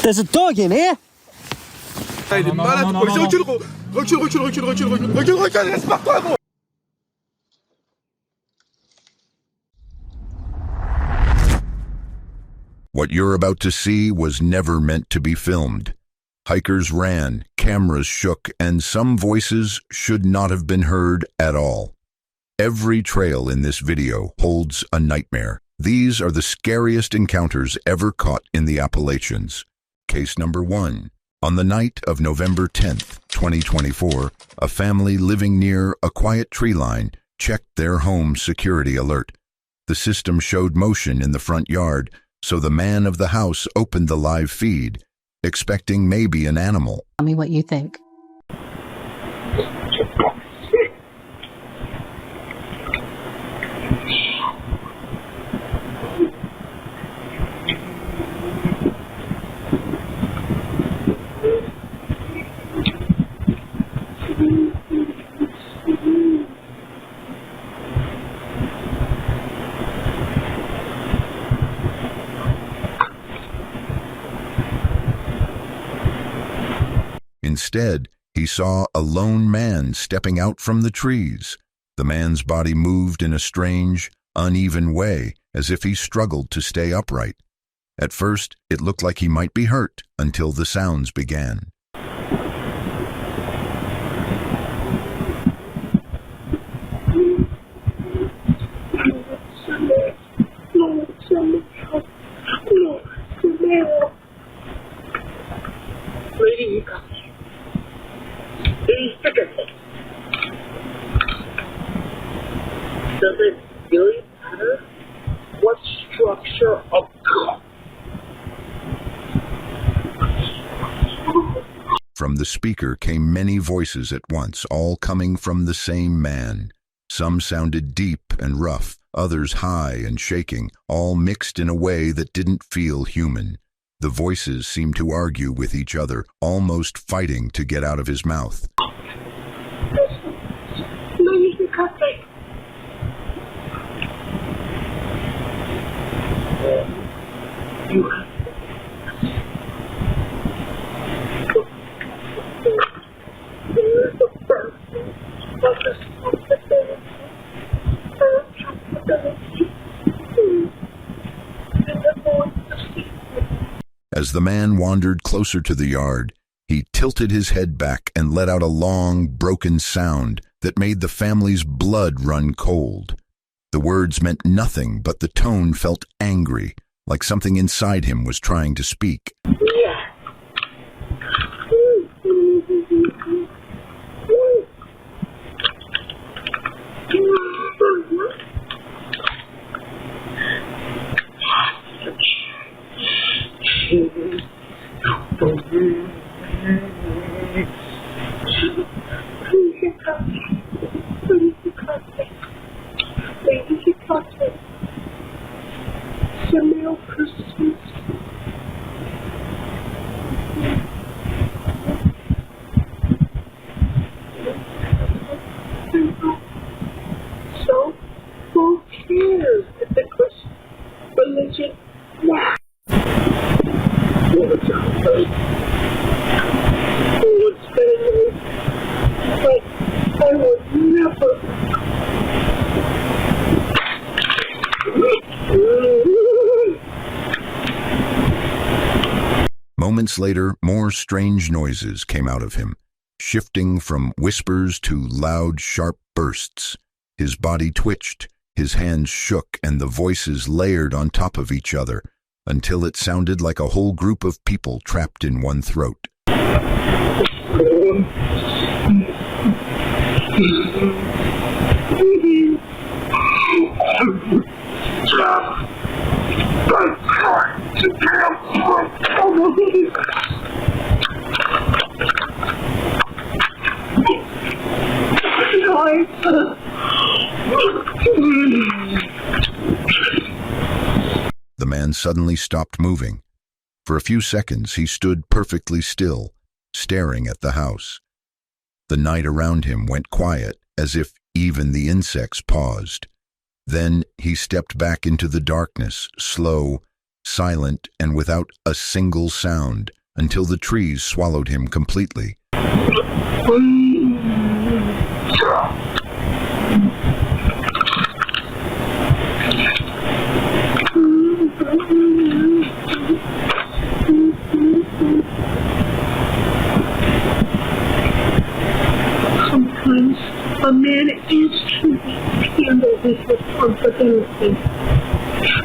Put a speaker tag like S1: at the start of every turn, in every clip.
S1: There's a dog in here.
S2: Il est malade. Recule, reste par toi, gros.
S3: What you're about to see was never meant to be filmed. Hikers ran, cameras shook, and some voices should not have been heard at all. Every trail in this video holds a nightmare. These are the scariest encounters ever caught in the Appalachians. Case number 1. On the night of November 10th, 2024, a family living near a quiet tree line checked their home security alert. The system showed motion in the front yard, so the man of the house opened the live feed, expecting maybe an animal.
S4: Tell me what you think.
S3: Instead, he saw a lone man stepping out from the trees. The man's body moved in a strange, uneven way, as if he struggled to stay upright. At first, it looked like he might be hurt until the sounds began.
S5: Does it really matter what structure of God?
S3: From the speaker came many voices at once, all coming from the same man. Some sounded deep and rough, others high and shaking, all mixed in a way that didn't feel human. The voices seemed to argue with each other, almost fighting to get out of his mouth. As the man wandered closer to the yard, he tilted his head back and let out a long, broken sound that made the family's blood run cold. The words meant nothing, but the tone felt angry, like something inside him was trying to speak.
S5: So, who cares if the Christian religion? Wow. But I would never.
S3: Moments later, more strange noises came out of him, shifting from whispers to loud, sharp bursts. His body twitched, his hands shook, and the voices layered on top of each other, until it sounded like a whole group of people trapped in one throat. The man suddenly stopped moving. For a few seconds he stood perfectly still, staring at the house. The night around him went quiet, as if even the insects paused. Then he stepped back into the darkness, slow, silent and without a single sound, until the trees swallowed him completely.
S5: Sometimes a man is to handle his responsibility.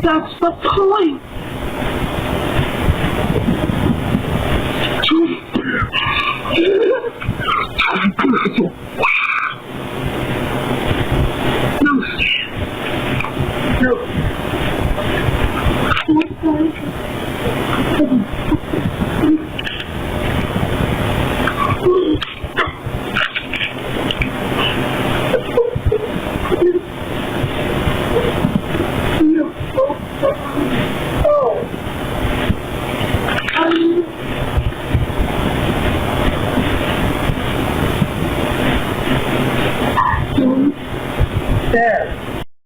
S5: That's the point.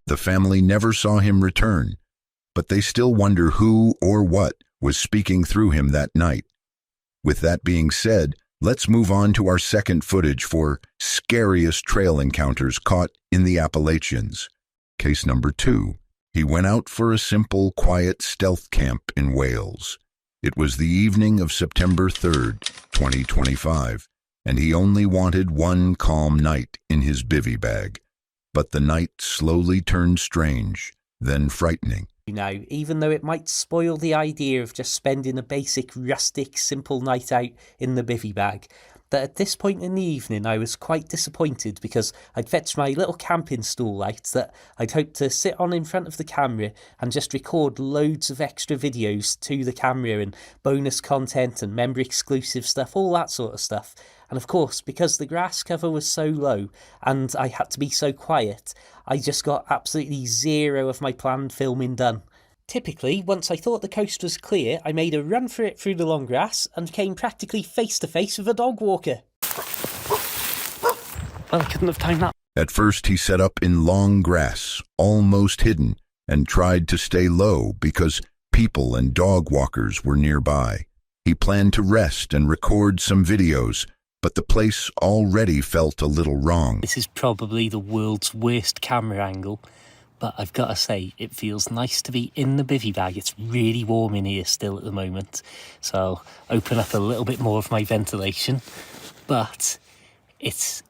S3: The family never saw him return, but they still wonder who or what was speaking through him that night. With that being said, let's move on to our second footage for scariest trail encounters caught in the Appalachians. Case number 2. He went out for a simple, quiet stealth camp in Wales. It was the evening of September 3rd, 2025, and he only wanted one calm night in his bivy bag. But the night slowly turned strange, then frightening.
S1: Even though it might spoil the idea of just spending a basic, rustic, simple night out in the bivy bag, that at this point in the evening I was quite disappointed because I'd fetched my little camping stool out that I'd hoped to sit on in front of the camera and just record loads of extra videos to the camera and bonus content and member exclusive stuff, all that sort of stuff. And of course, because the grass cover was so low and I had to be so quiet, I just got absolutely zero of my planned filming done. Typically, once I thought the coast was clear, I made a run for it through the long grass and came practically face to face with a dog walker. Well, I couldn't have timed that.
S3: At first, he set up in long grass, almost hidden, and tried to stay low because people and dog walkers were nearby. He planned to rest and record some videos, but the place already felt a little wrong.
S1: This is probably the world's worst camera angle, but I've got to say, it feels nice to be in the bivy bag. It's really warm in here still at the moment, so I'll open up a little bit more of my ventilation, but it's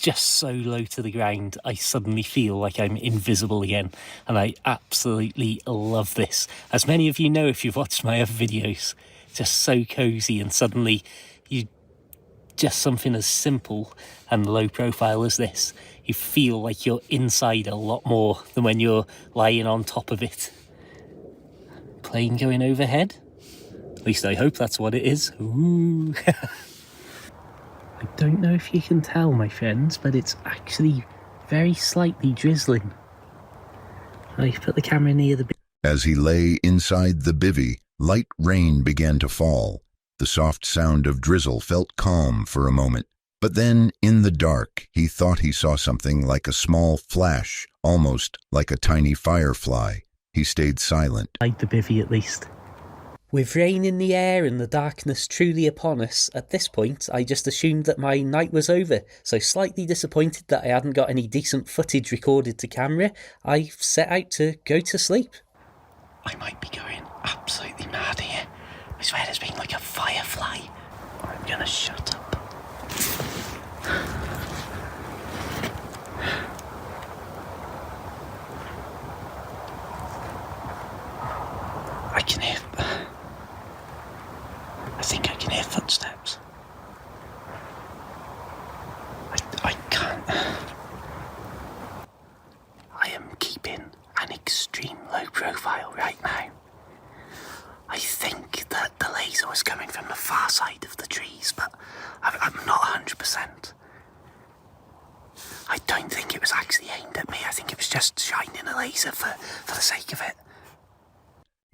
S1: just so low to the ground, I suddenly feel like I'm invisible again, and I absolutely love this. As many of you know if you've watched my other videos, just so cozy, and suddenly you just something as simple and low profile as this, you feel like you're inside a lot more than when you're lying on top of it. Plane going overhead? At least I hope that's what it is. Ooh. I don't know if you can tell, my friends, but it's actually very slightly drizzling. I put the camera near the...
S3: As he lay inside the bivy, light rain began to fall. The soft sound of drizzle felt calm for a moment, but then, in the dark, he thought he saw something like a small flash, almost like a tiny firefly. He stayed silent.
S1: Like the bivvy, at least. With rain in the air and the darkness truly upon us, at this point, I just assumed that my night was over, so slightly disappointed that I hadn't got any decent footage recorded to camera, I set out to go to sleep. I might be going absolutely mad here. I swear there's been like a firefly. I'm gonna shut up. I think I can hear footsteps. I can't. I am keeping an extreme low profile right now. I think that the laser was coming from the far side of the trees, but I'm not 100%. I don't think it was actually aimed at me. I think it was just shining a laser for the sake of it.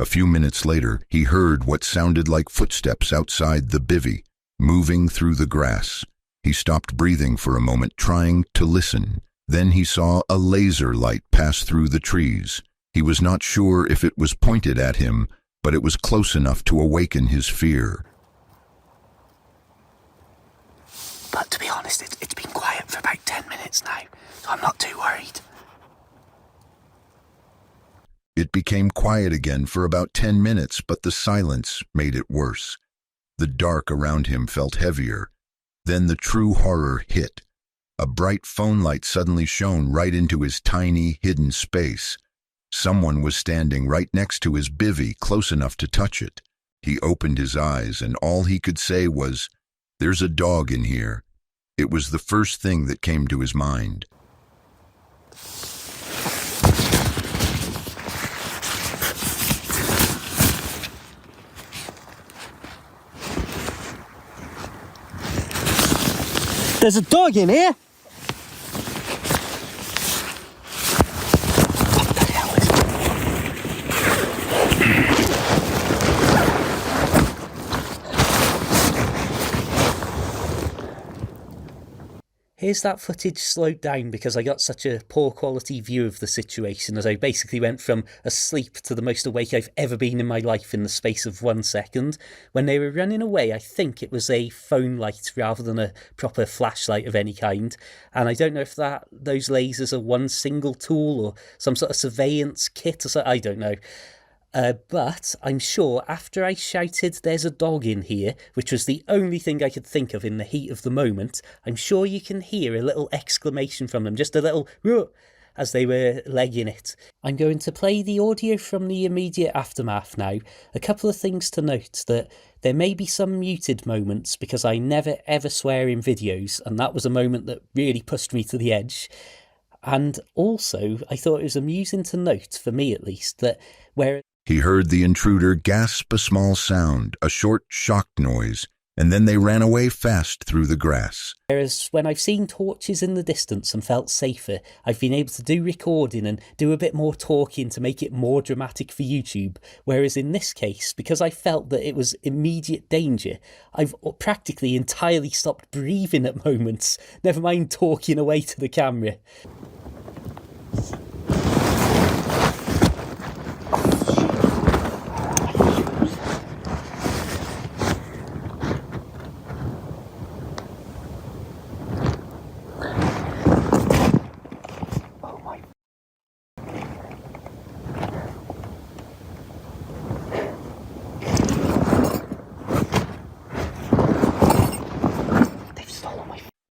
S3: A few minutes later, he heard what sounded like footsteps outside the bivvy, moving through the grass. He stopped breathing for a moment, trying to listen. Then he saw a laser light pass through the trees. He was not sure if it was pointed at him, but it was close enough to awaken his fear.
S1: But to be honest, it's been quiet for about 10 minutes now, so I'm not too worried.
S3: It became quiet again for about 10 minutes, but the silence made it worse. The dark around him felt heavier. Then the true horror hit. A bright phone light suddenly shone right into his tiny, hidden space. Someone was standing right next to his bivvy, close enough to touch it. He opened his eyes, and all he could say was, "There's a dog in here." It was the first thing that came to his mind.
S1: There's a dog in here! What the hell is it? Here's that footage slowed down because I got such a poor quality view of the situation, as I basically went from asleep to the most awake I've ever been in my life in the space of 1 second. When they were running away, I think it was a phone light rather than a proper flashlight of any kind. And I don't know if those lasers are one single tool or some sort of surveillance kit or something, I don't know. But I'm sure after I shouted, "There's a dog in here," which was the only thing I could think of in the heat of the moment, I'm sure you can hear a little exclamation from them, just a little "Ruh!" as they were legging it. I'm going to play the audio from the immediate aftermath now. A couple of things to note: that there may be some muted moments because I never ever swear in videos, and that was a moment that really pushed me to the edge. And also, I thought it was amusing to note, for me at least, that where
S3: He heard the intruder gasp a small sound, a short, shocked noise, and then they ran away fast through the grass.
S1: Whereas when I've seen torches in the distance and felt safer, I've been able to do recording and do a bit more talking to make it more dramatic for YouTube. Whereas in this case, because I felt that it was immediate danger, I've practically entirely stopped breathing at moments, never mind talking away to the camera.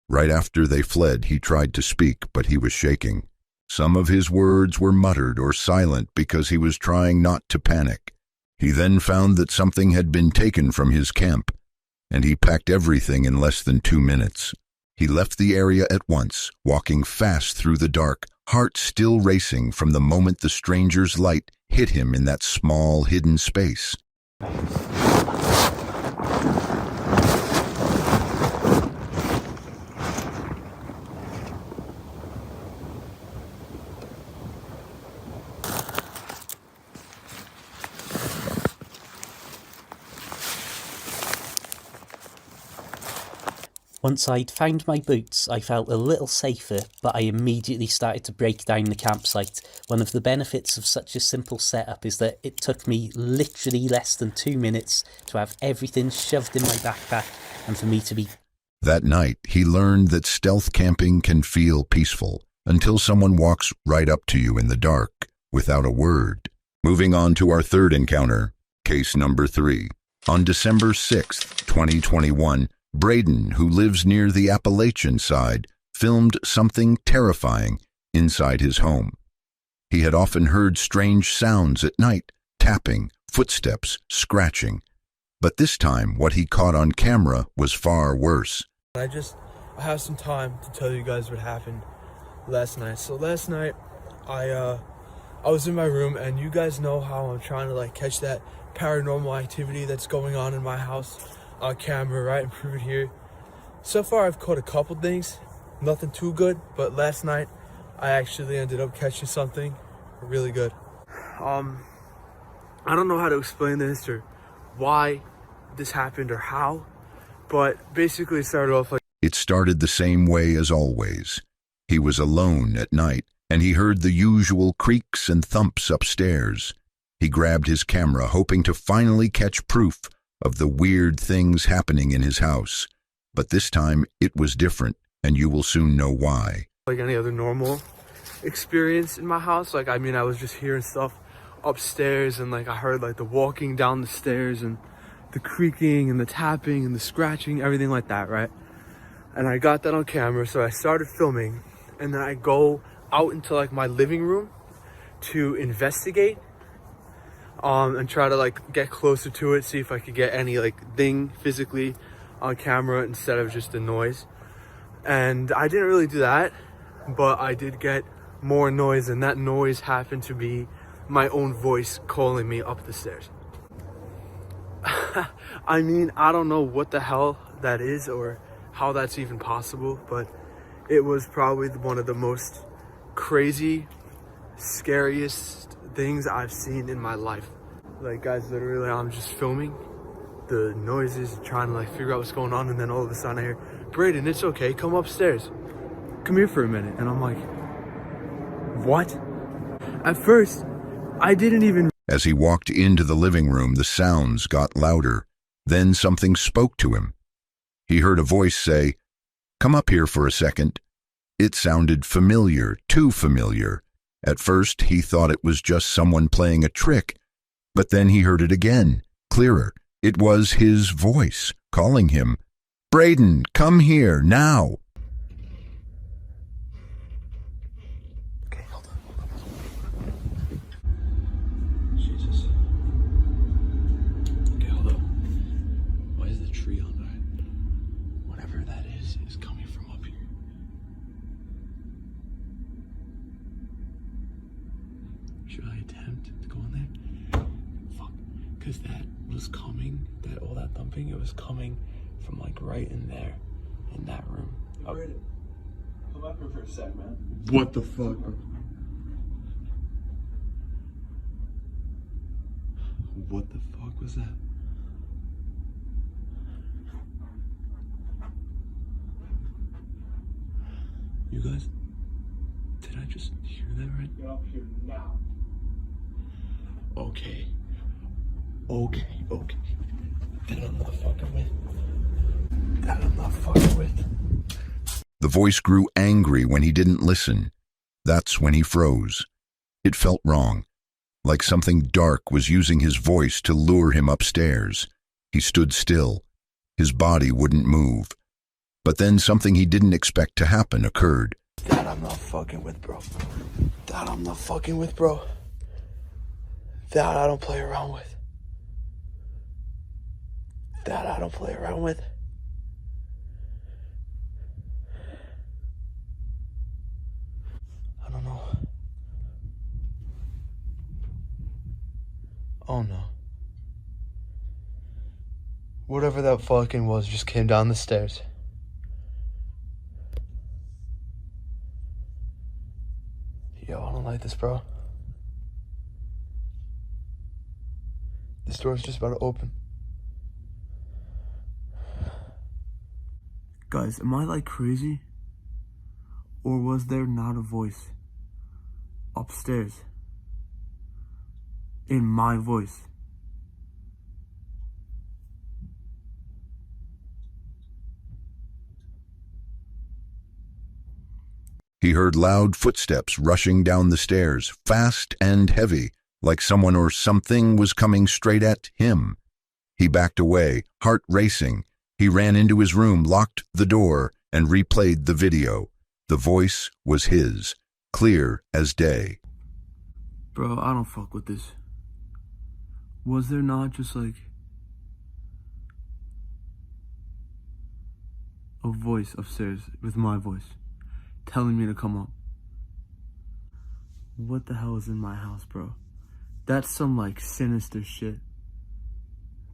S3: Right after they fled, he tried to speak, but he was shaking. Some of his words were muttered or silent because he was trying not to panic. He then found that something had been taken from his camp, and he packed everything in less than 2 minutes. He left the area at once, walking fast through the dark, heart still racing from the moment the stranger's light hit him in that small, hidden space.
S1: Once I'd found my boots, I felt a little safer, but I immediately started to break down the campsite. One of the benefits of such a simple setup is that it took me literally less than 2 minutes to have everything shoved in my backpack and for me to be...
S3: That night, he learned that stealth camping can feel peaceful until someone walks right up to you in the dark without a word. Moving on to our third encounter, case number 3. On December 6th, 2021, Braden, who lives near the Appalachian side, filmed something terrifying inside his home. He had often heard strange sounds at night, tapping, footsteps, scratching. But this time, what he caught on camera was far worse.
S4: I have some time to tell you guys what happened last night. So last night, I was in my room, and you guys know how I'm trying to catch that paranormal activity that's going on in my house on camera, right, and prove it here. So far I've caught a couple things, nothing too good, but last night I actually ended up catching something really good. I don't know how to explain this or why this happened or how, but basically it started off like...
S3: It started the same way as always. He was alone at night, and he heard the usual creaks and thumps upstairs. He grabbed his camera, hoping to finally catch proof of the weird things happening in his house. But this time, it was different, and you will soon know why.
S4: Like any other normal experience in my house. Like, I mean, I was just hearing stuff upstairs, and like I heard like the walking down the stairs and the creaking and the tapping and the scratching, everything like that, right? And I got that on camera, so I started filming, and then I go out into like my living room to investigate and try to like get closer to it, see if I could get any like thing physically on camera instead of just the noise. And I didn't really do that, but I did get more noise, and that noise happened to be my own voice calling me up the stairs. I mean, I don't know what the hell that is or how that's even possible, but it was probably one of the most crazy, scariest things I've seen in my life. Like, guys, literally, I'm just filming the noises, trying to like figure out what's going on, and then all of a sudden I hear, "Brayden, it's okay, come upstairs. Come here for a minute." And I'm like, what? At first, I didn't even...
S3: As he walked into the living room, the sounds got louder. Then something spoke to him. He heard a voice say, "Come up here for a second." It sounded familiar, too familiar. At first, he thought it was just someone playing a trick, but then he heard it again, clearer. It was his voice, calling him. "Brayden, come here, now."
S4: Okay, hold on. Jesus. Okay, hold up. Why is the tree on there? Whatever that is coming from up here. Should I attempt to go in there? Fuck. Because that was coming, all that thumping, it was coming from like right in there, in that room.
S2: Brayden, come up here for a sec, man.
S4: What the fuck? What the fuck was that? You guys, did I just hear that right?
S2: Get up here now.
S4: Okay. That I'm not fucking with.
S3: The voice grew angry when he didn't listen. That's when he froze. It felt wrong, like something dark was using his voice to lure him upstairs. He stood still. His body wouldn't move. But then something he didn't expect to happen occurred.
S4: That I'm not fucking with, bro. That I'm not fucking with, bro. That I don't play around with. That I don't play around with. I don't know. Oh no. Whatever that fucking was just came down the stairs. Yo, I don't like this, bro. This door's just about to open. Guys, am I like crazy? Or was there not a voice upstairs in my voice?
S3: He heard loud footsteps rushing down the stairs, fast and heavy, like someone or something was coming straight at him. He backed away, heart racing. He ran into his room, locked the door, and replayed the video. The voice was his, clear as day.
S4: Bro, I don't fuck with this. Was there not just like a voice upstairs with my voice telling me to come up? What the hell is in my house, bro? That's some like sinister shit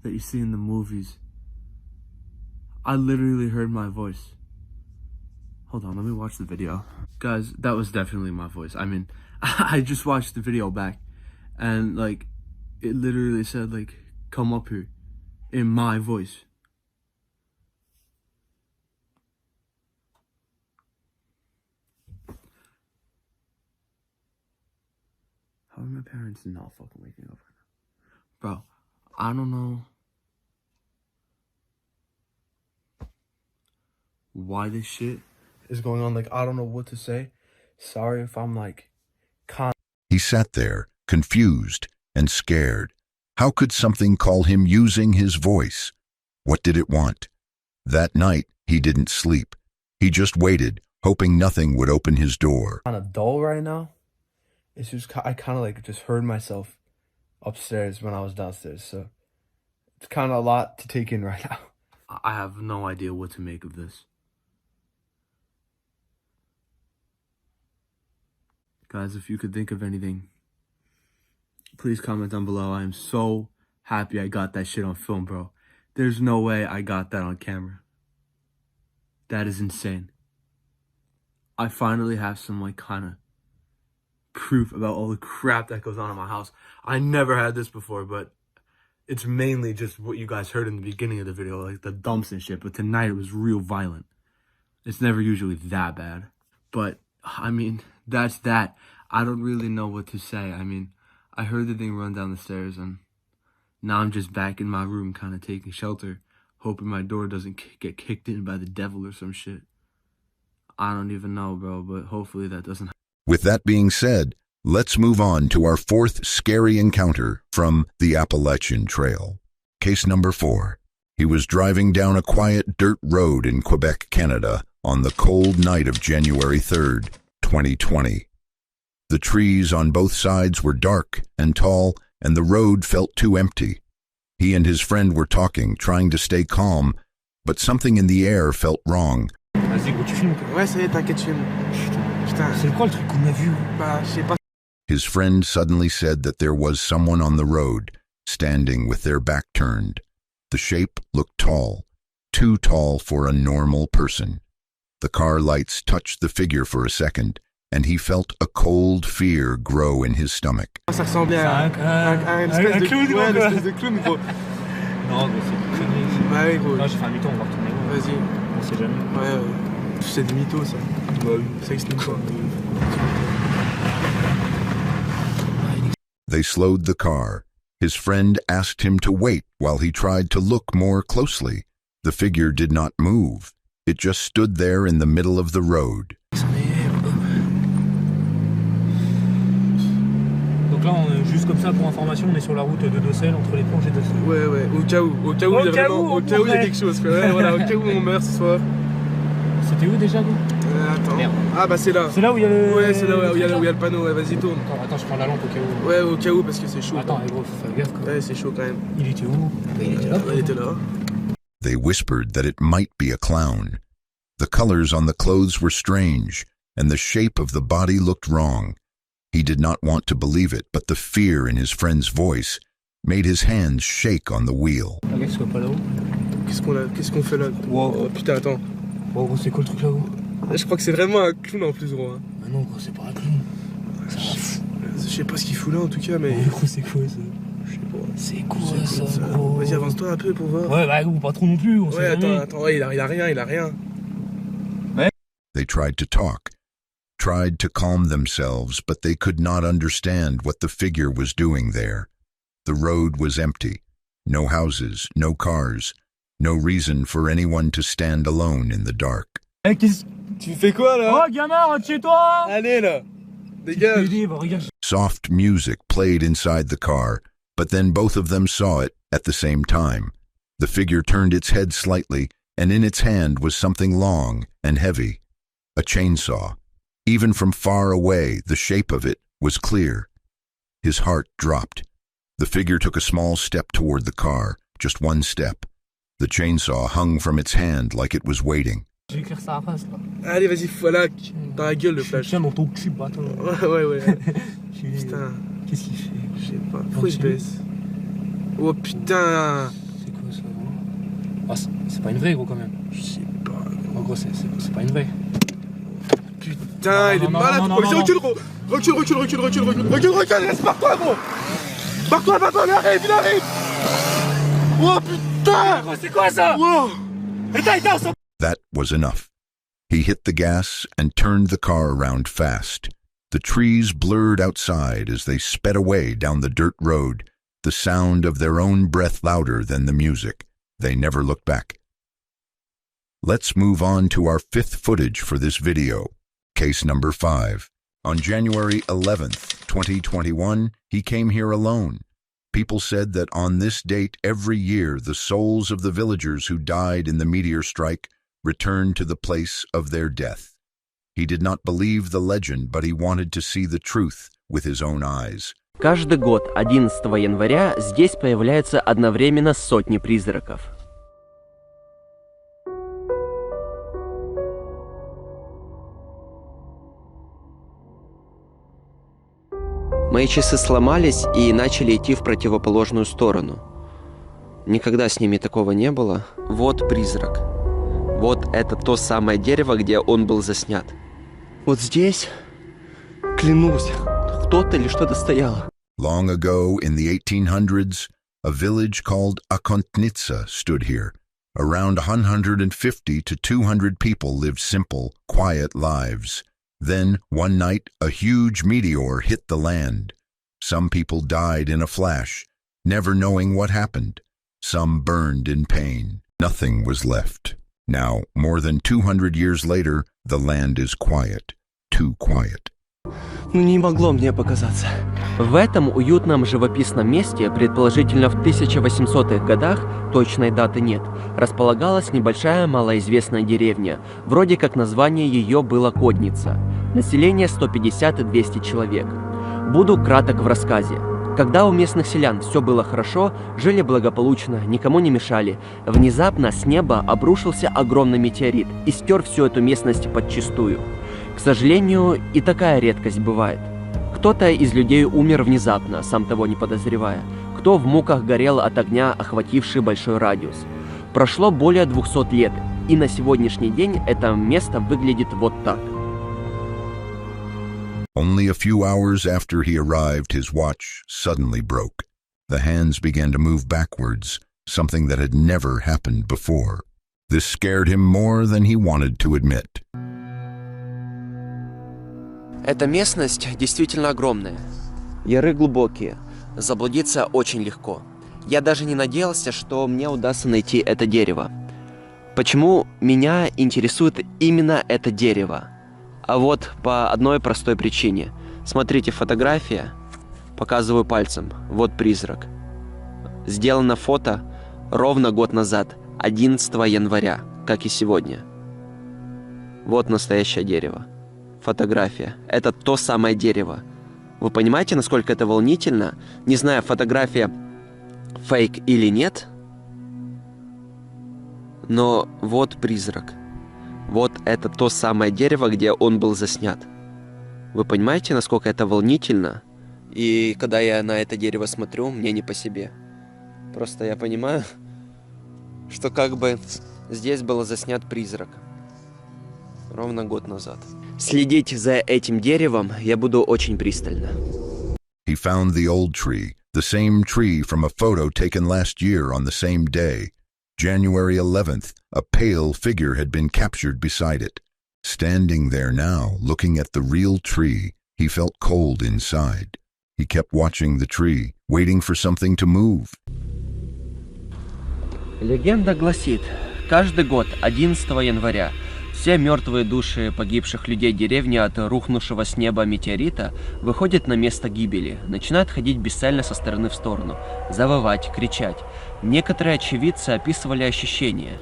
S4: that you see in the movies. I literally heard my voice. Hold on, let me watch the video. Guys, that was definitely my voice. I mean, I just watched the video back, and like, it literally said like, "Come up here," in my voice. How are my parents not fucking waking up right now? Bro, I don't know why this shit is going on. Like, I don't know what to say. Sorry if I'm like
S3: He sat there, confused and scared. How could something call him using his voice? What did it want? That night, he didn't sleep. He just waited, hoping nothing would open his door.
S4: kind of dull right now. It's just, I kind of like just heard myself upstairs when I was downstairs. So it's kind of a lot to take in right now. I have no idea what to make of this. Guys, if you could think of anything, please comment down below. I am so happy I got that shit on film, bro. There's no way I got that on camera. That is insane. I finally have some like kind of proof about all the crap that goes on in my house. I never had this before, but it's mainly just what you guys heard in the beginning of the video, like the dumps and shit. But tonight it was real violent. It's never usually that bad. But, I mean, that's that. I don't really know what to say. I mean, I heard the thing run down the stairs, and now I'm just back in my room kind of taking shelter, hoping my door doesn't get kicked in by the devil or some shit. I don't even know, bro, but hopefully that doesn't happen.
S3: With that being said, let's move on to our fourth scary encounter from the Appalachian Trail. Case number 4. He was driving down a quiet dirt road in Quebec, Canada, on the cold night of January 3rd, 2020. The trees on both sides were dark and tall, and the road felt too empty. He and his friend were talking, trying to stay calm, but something in the air felt wrong.
S6: Vas-y, gros, tu filmes.
S7: Ouais, ça y est, t'inquiète, je filme. Putain.
S6: C'est quoi le truc qu'on a vu?
S7: Bah, je sais pas.
S3: His friend suddenly said that there was someone on the road, standing with their back turned. The shape looked tall, too tall for a normal person. The car lights touched the figure for a second, and he felt a cold fear grow in his stomach.
S7: Ça ressemblait à un espèce de
S6: clown,
S7: ouais,
S6: quoi.
S7: une espèce de clown, gros.
S6: Non, mais c'est des conneries.
S7: Bah oui, gros.
S6: Non, j'ai fait un mytho, on va retourner.
S7: Vas-y.
S6: On sait jamais.
S7: Ouais, c'est des mythos, ça.
S6: Bah oui.
S7: Ça explique quoi.
S3: They slowed the car. His friend asked him to wait while he tried to look more closely. The figure did not move. It just stood there in the middle of the road.
S6: Donc là, juste comme ça, pour information, on est sur la route de Docel, entre les planches et Docel.
S7: Ouais, ouais, au cas où il y a vraiment, au cas où il y a quelque chose, quoi. Ouais, voilà, au cas où on meurt ce soir.
S6: C'était où déjà, gros?
S7: Attends.
S6: Merde.
S7: Ah, bah c'est là.
S6: C'est là où il y a le...
S7: Ouais, c'est là où il y a le panneau, ouais, vas-y, tourne.
S6: Attends, je prends la lampe au cas où.
S7: Ouais, au cas où, parce que c'est chaud.
S6: Attends, gros, faut faire gaffe, quoi.
S7: Ouais, c'est chaud quand même.
S6: Il était où? Il était là.
S7: Il était là.
S3: They whispered that it might be a clown. The colors on the clothes were strange, and the shape of the body looked wrong. He did not want to believe it, but the fear in his friend's voice made his hands shake on the wheel.
S6: Regarde, qu'il soit pas là-haut.
S7: Qu'est-ce qu'on fait là?
S6: Wow.
S7: Oh, putain, attends.
S6: Oh, gros, c'est quoi le truc là-haut?
S7: Je crois que c'est vraiment un clown en plus, gros.
S6: Ah non, gros, c'est pas un clown. Ça va fou.
S7: Je sais pas ce qu'il fout là en tout cas, mais.
S6: Oh, gros, c'est quoi ça?
S7: Je sais pas.
S6: C'est quoi ça, gros?
S7: Vas-y, avance-toi un peu pour voir.
S6: Ouais, bah, gros, pas trop non plus. On
S7: Ouais,
S6: sait jamais.
S7: attends, ouais, il a rien.
S3: They tried to talk, tried to calm themselves, but they could not understand what the figure was doing there. The road was empty. No houses, no cars, no reason for anyone to stand alone in the dark.
S6: Eh, qu'est-ce...
S7: Tu fais quoi là?
S6: Oh, gamin, rentre chez toi!
S7: Allez là! Dégage!
S6: Bah, regarde.
S3: Soft music played inside the car, but then both of them saw it at the same time. The figure turned its head slightly, and in its hand was something long and heavy. A chainsaw. Even from far away, the shape of it was clear. His heart dropped. The figure took a small step toward the car, just one step. The chainsaw hung from its hand like it was waiting.
S6: Je vais écrire ça à la face, là.
S7: Allez, vas-y, voilà, dans la gueule le flash.
S6: Tiens dans ton cul, bâtard.
S7: Ouais. Putain.
S6: Qu'est-ce qu'il fait?
S7: Je sais pas. Pourquoi il se baisse? Oh putain!
S6: C'est quoi ça, gros? Ah, c'est pas une vraie, gros, quand même.
S7: Je sais pas.
S6: En gros, c'est pas une vraie.
S7: Putain, il est
S6: non,
S7: malade!
S6: non,
S7: Vas-y,
S6: non.
S7: recule, gros! Recule! Reste par toi, gros! Barre-toi, il arrive! Oh putain!
S6: Gros, c'est quoi ça?
S7: Wow!
S6: Éteins, on s'en...
S3: That was enough. He hit the gas and turned the car around fast. The trees blurred outside as they sped away down the dirt road, the sound of their own breath louder than the music. They never looked back. Let's move on to our fifth footage for this video. Case number 5. On January 11th, 2021, he came here alone. People said that on this date every year the souls of the villagers who died in the meteor strike returned to the place of their death. He did not believe the legend, but he wanted to see the truth with his own eyes.
S8: Каждый год 11 января здесь появляются одновременно сотни призраков. Мои часы сломались и начали идти в противоположную сторону. Никогда с ними такого не было. Вот призрак. Вот это то самое дерево, где он был заснят. Вот здесь, клянусь, кто-то или что-то стояло.
S3: Long ago, in the 1800s, a village called Akontnitsa stood here. Around 150 to 200 people lived simple, quiet lives. Then, one night, a huge meteor hit the land. Some people died in a flash, never knowing what happened. Some burned in pain. Nothing was left. Now, more than 200 years later, the land is quiet. Too quiet.
S8: Ну не могло мне показаться. В этом уютном живописном месте, предположительно в 1800-х годах, точной даты нет, располагалась небольшая малоизвестная деревня. Вроде как название ее было Кодница. Население 150-200 человек. Буду краток в рассказе. Когда у местных селян все было хорошо, жили благополучно, никому не мешали, внезапно с неба обрушился огромный метеорит и стер всю эту местность подчистую. К сожалению, и такая редкость бывает. Кто-то из людей умер внезапно, сам того не подозревая. Кто в муках горел от огня, охвативший большой радиус. Прошло более 200 лет, и на сегодняшний день это место выглядит вот так.
S3: Only a few hours after he arrived, his watch suddenly broke. The hands began to move backwards, something that had never happened before. This scared him more than he wanted to admit.
S8: Эта местность действительно огромная. Яры глубокие. Заблудиться очень легко. Я даже не надеялся, что мне удастся найти это дерево. Почему меня интересует именно это дерево? А вот по одной простой причине. Смотрите, фотография. Показываю пальцем. Вот призрак. Сделано фото ровно год назад, 11 января, как и сегодня. Вот настоящее дерево. Фотография. Это то самое дерево. Вы понимаете, насколько это волнительно? Не знаю, фотография фейк или нет. Но вот призрак. Вот это то самое дерево, где он был заснят. Вы понимаете, насколько это волнительно? И когда я на это дерево смотрю, мне не по себе. Просто я понимаю, что как бы здесь был заснят призрак. Ровно год назад. Следить за этим деревом я буду очень пристально.
S3: He found the old tree, the same tree from a photo taken last year on the same day. January 11th, a pale figure had been captured beside it. Standing there now, looking at the real tree, he felt cold inside. He kept watching the tree, waiting for something to move.
S8: Легенда гласит, каждый год 11 января все мертвые души погибших людей деревни от рухнувшего с неба метеорита выходят на место гибели, начинают ходить бесцельно со стороны в сторону, завывать, кричать. Некоторые очевидцы описывали ощущения.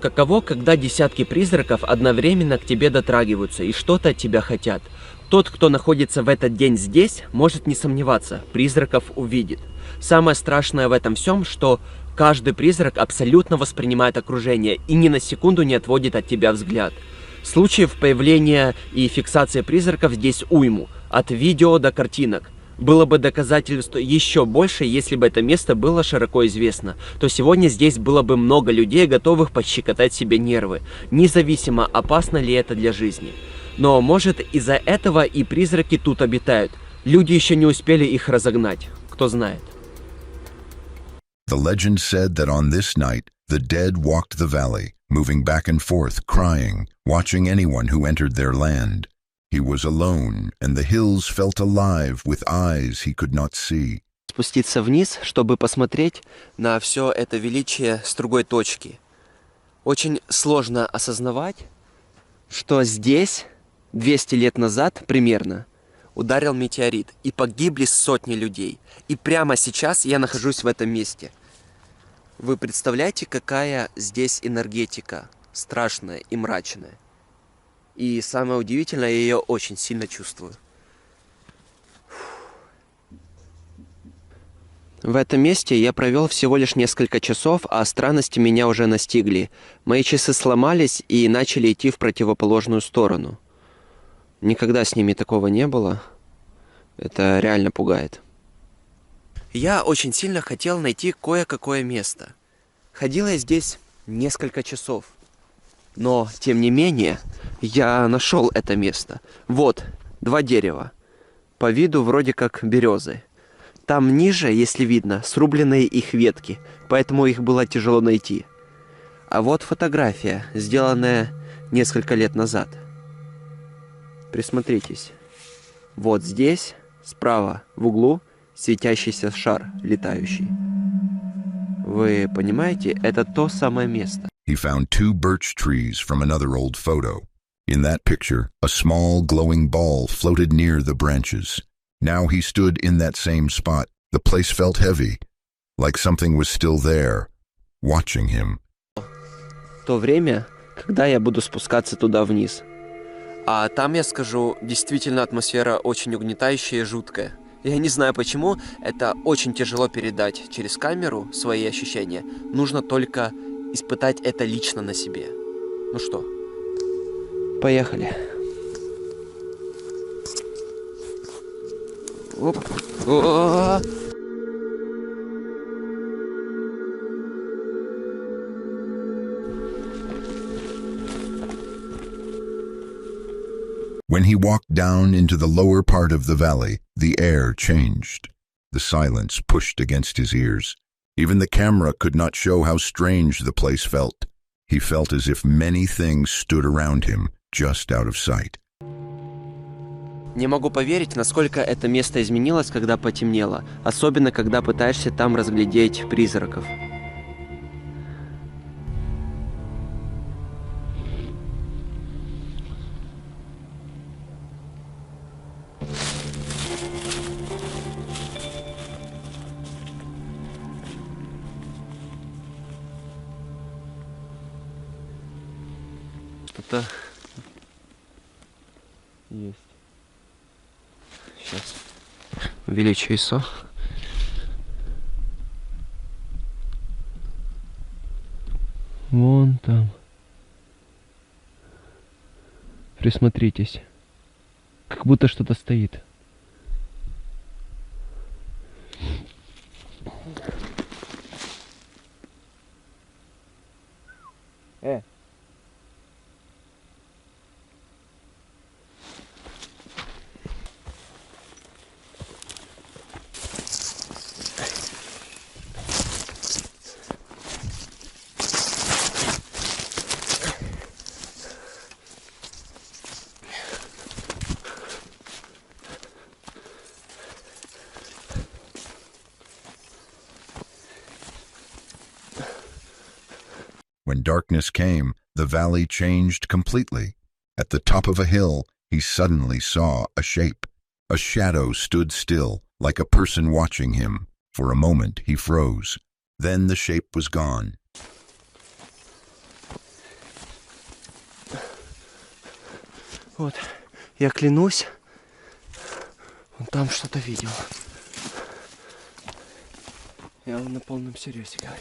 S8: Каково, когда десятки призраков одновременно к тебе дотрагиваются и что-то от тебя хотят. Тот, кто находится в этот день здесь, может не сомневаться, призраков увидит. Самое страшное в этом всем, что каждый призрак абсолютно воспринимает окружение и ни на секунду не отводит от тебя взгляд. Случаев появления и фиксации призраков здесь уйму, от видео до картинок. Было бы доказательств еще больше, если бы это место было широко известно, то сегодня здесь было бы много людей, готовых пощекотать себе нервы, независимо, опасно ли это для жизни. Но может из-за этого и призраки тут обитают. Люди еще не успели их разогнать, кто знает.
S3: The legend said that on this night, the dead walked the valley, moving back and forth, crying, watching anyone who entered their land. He was alone, and the hills felt alive with eyes he could not see.
S8: Спуститься вниз, чтобы посмотреть на все это величие с другой точки. Очень сложно осознавать, что здесь 200 лет назад примерно ударил метеорит, и погибли сотни людей. И прямо сейчас я нахожусь в этом месте. Вы представляете, какая здесь энергетика страшная и мрачная? И самое удивительное, я ее очень сильно чувствую. В этом месте я провел всего лишь несколько часов, а странности меня уже настигли. Мои часы сломались и начали идти в противоположную сторону. Никогда с ними такого не было. Это реально пугает. Я очень сильно хотел найти кое-какое место. Ходил я здесь несколько часов. Но, тем не менее, я нашел это место. Вот, 2 дерева. По виду вроде как березы. Там ниже, если видно, срубленные их ветки, поэтому их было тяжело найти. А вот фотография, сделанная несколько лет назад. Присмотритесь. Вот здесь, справа, в углу, светящийся шар, летающий. Вы понимаете, это то самое место.
S3: He found 2 birch trees from another old photo. In that picture, a small glowing ball floated near the branches. Now he stood in that same spot. The place felt heavy, like something was still there, watching him.
S8: То время, когда я буду спускаться туда вниз. А там, я скажу, действительно атмосфера очень угнетающая и жуткая. Я не знаю почему, это очень тяжело передать через камеру свои ощущения. Нужно только испытать это лично на себе. Ну что, поехали. Оп. О-о-о.
S3: When he walked down into the lower part of the valley, the air changed. The silence pushed against his ears. Even the camera could not show how strange the place felt. He felt as if many things stood around him, just out of sight.
S8: Не могу поверить, насколько это место изменилось, когда потемнело. Особенно, когда пытаешься там разглядеть призраков. Что-то есть. Сейчас увеличу ISO. Вон там. Присмотритесь. Как будто что-то стоит.
S3: When darkness came, the valley changed completely. At the top of a hill, he suddenly saw a shape. A shadow stood still, like a person watching him. For a moment, he froze. Then the shape was gone.
S8: Вот, я клянусь, он там что-то видел. Я вам на полном серьезе говорю.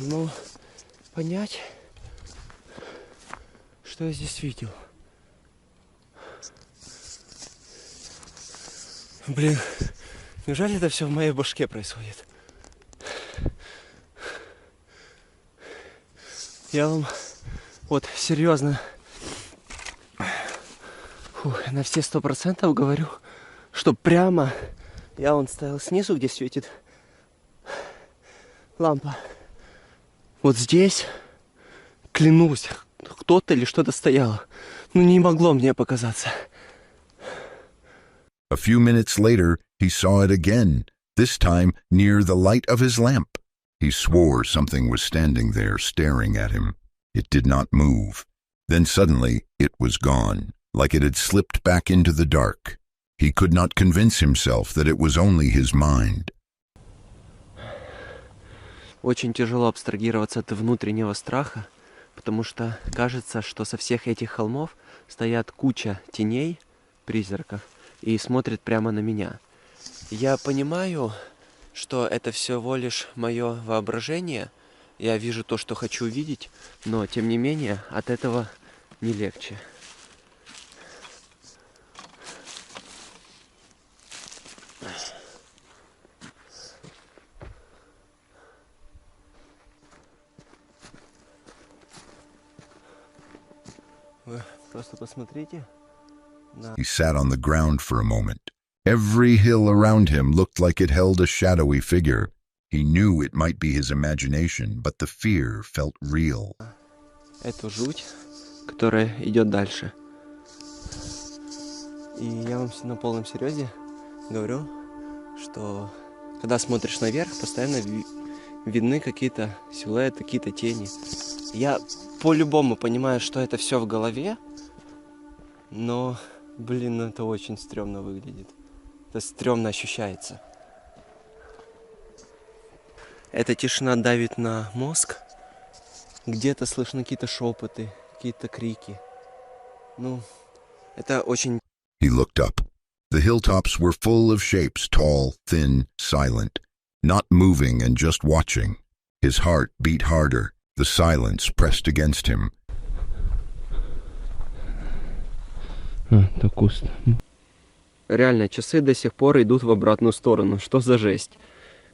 S8: Ну, понять, что я здесь видел. Блин, неужели это все в моей башке происходит? Я вам вот серьезно на все 100% говорю, что прямо я вон ставил снизу, где светит лампа. Вот здесь, клянусь, кто-то или что-то стояло. Ну не могло мне показаться.
S3: A few minutes later, he saw it again, this time near the light of his lamp. He swore something was standing there staring at him. It did not move. Then suddenly it was gone, like it had slipped back into the dark. He could not convince himself that it was only his mind.
S8: Очень тяжело абстрагироваться от внутреннего страха, потому что кажется, что со всех этих холмов стоят куча теней, призраков, и смотрят прямо на меня. Я понимаю, что это всего лишь мое воображение, я вижу то, что хочу видеть, но тем не менее от этого не легче. Вы просто посмотрите.
S3: He sat on the ground for a moment. Every hill around him looked like it held a shadowy figure. He knew it might be his imagination, but the fear felt real.
S8: Эту жуть, которая идет дальше. И я вам на полном серьезе говорю, что когда смотришь наверх, постоянно видны какие-то силуэты, какие-то тени. Я по-любому понимаю, что это все в голове, но, блин, это очень стрёмно выглядит. Это стрёмно ощущается. Эта тишина давит на мозг. Где-то слышны какие-то шепоты, какие-то крики. Ну, это очень...
S3: He looked up. The hilltops were full of shapes, tall, thin, silent, not moving and just watching. His heart beat harder. The silence pressed against him.
S8: Это куст. Реально, часы до сих пор идут в обратную сторону. Что за жесть?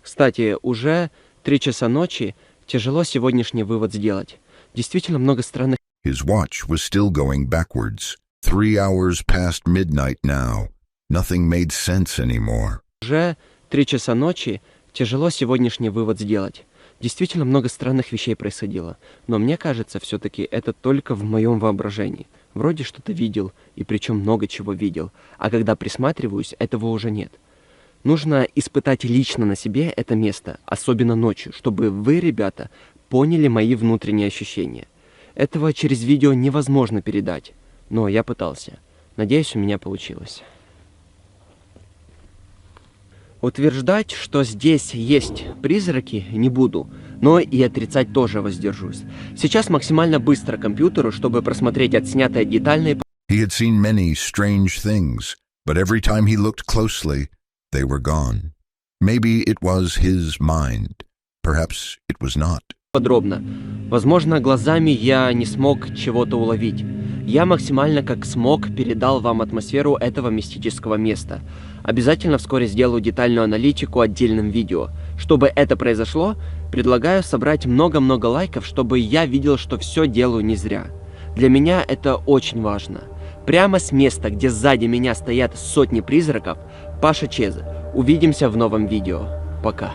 S8: Кстати, уже 3 часа ночи. Тяжело сегодняшний вывод сделать. Действительно много странных...
S3: His watch was still going backwards. 3 hours past midnight now. Nothing made sense anymore.
S8: Уже 3 часа ночи. Тяжело сегодняшний вывод сделать. Действительно много странных вещей происходило. Но мне кажется, все-таки это только в моем воображении. Вроде что-то видел, и причем много чего видел. А когда присматриваюсь, этого уже нет. Нужно испытать лично на себе это место, особенно ночью, чтобы вы, ребята, поняли мои внутренние ощущения. Этого через видео невозможно передать, но я пытался. Надеюсь, у меня получилось. Утверждать, что здесь есть призраки, не буду, но и отрицать тоже воздержусь. Сейчас максимально быстро к компьютеру, чтобы просмотреть отснятое детальное...
S3: He had seen many strange things, but every time he looked closely, they were gone. Maybe it was his mind. Perhaps it was not.
S8: Подробно. Возможно, глазами я не смог чего-то уловить. Я максимально как смог передал вам атмосферу этого мистического места. Обязательно вскоре сделаю детальную аналитику отдельным видео. Чтобы это произошло, предлагаю собрать много-много лайков, чтобы я видел, что все делаю не зря. Для меня это очень важно. Прямо с места, где сзади меня стоят сотни призраков, Паша Чезе. Увидимся в новом видео. Пока.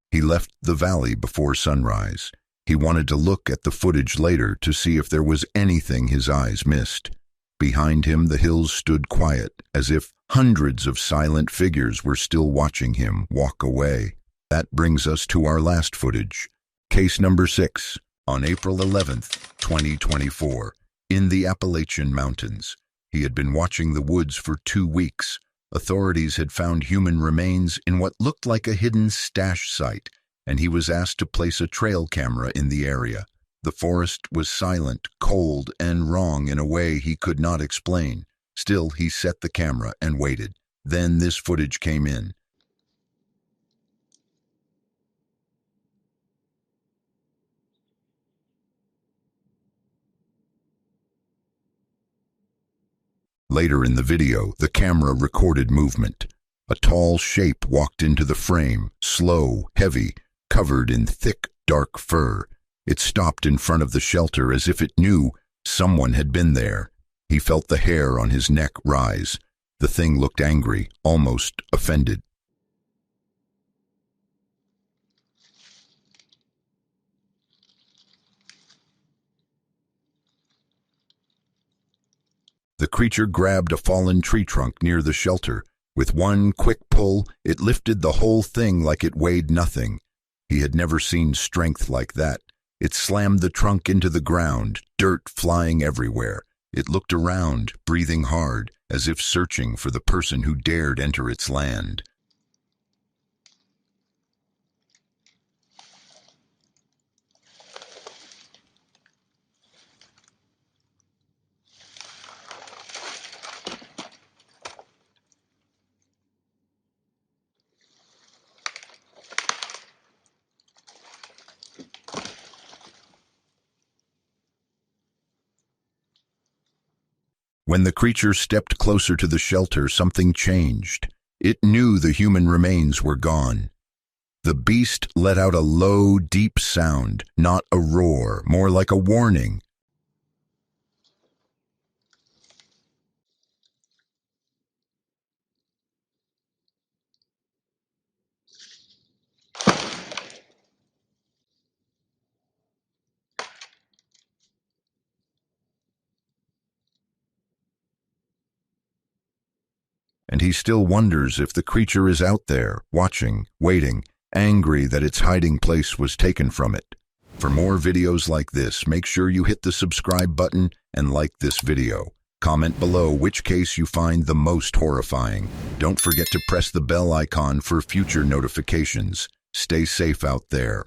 S3: He left the valley before sunrise. He wanted to look at the footage later to see if there was anything his eyes missed. Behind him, the hills stood quiet, as if hundreds of silent figures were still watching him walk away. That brings us to our last footage. Case number 6, on April 11th, 2024, in the Appalachian Mountains. He had been watching the woods for 2 weeks. Authorities had found human remains in what looked like a hidden stash site, and he was asked to place a trail camera in the area. The forest was silent, cold, and wrong in a way he could not explain. Still, he set the camera and waited. Then this footage came in. Later in the video, the camera recorded movement. A tall shape walked into the frame, slow, heavy, covered in thick, dark fur. It stopped in front of the shelter as if it knew someone had been there. He felt the hair on his neck rise. The thing looked angry, almost offended. The creature grabbed a fallen tree trunk near the shelter. With one quick pull, it lifted the whole thing like it weighed nothing. He had never seen strength like that. It slammed the trunk into the ground, dirt flying everywhere. It looked around, breathing hard, as if searching for the person who dared enter its land. When the creature stepped closer to the shelter, something changed. It knew the human remains were gone. The beast let out a low, deep sound, not a roar, more like a warning. And he still wonders if the creature is out there, watching, waiting, angry that its hiding place was taken from it. For more videos like this, make sure you hit the subscribe button and like this video. Comment below which case you find the most horrifying. Don't forget to press the bell icon for future notifications. Stay safe out there.